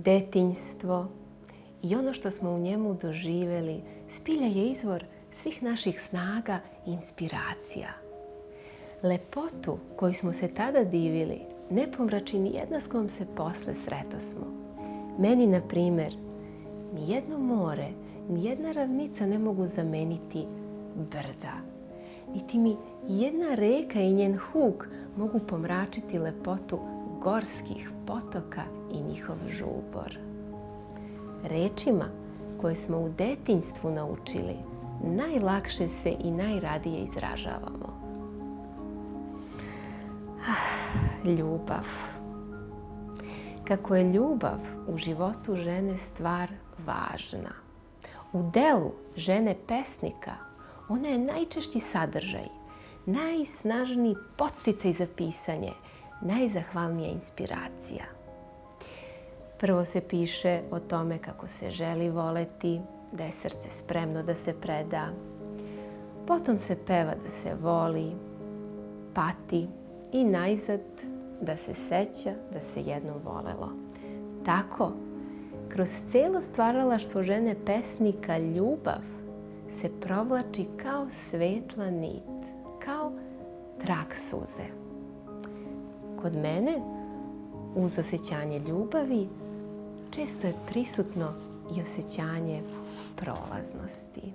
detinjstvo i ono što smo u njemu doživjeli zbilja je izvor svih naših snaga i inspiracija. Lepotu koju smo se tada divili ne pomrači ni jedna s kojom se posle sretosmo. Meni, na primjer, ni jedno more, ni jedna ravnica ne mogu zameniti brda. Niti mi jedna reka i njen huk mogu pomračiti lepotu gorskih potoka i njihov žubor. Rečima koje smo u detinjstvu naučili najlakše se i najradije izražavamo. Ljubav. Kako je ljubav u životu žene stvar važna. U delu žene pesnika ona je najčešći sadržaj, najsnažniji podsticaj za pisanje, najzahvalnija inspiracija. Prvo se piše o tome kako se želi voleti, da je srce spremno da se preda. Potom se peva da se voli, pati i najzad da se seća da se jednom volelo. Tako, kroz cijelo stvaralaštvo žene pesnika ljubav se provlači kao svetla nit, kao trak suze. Kod mene, uz osjećanje ljubavi, često je prisutno i osjećanje prolaznosti.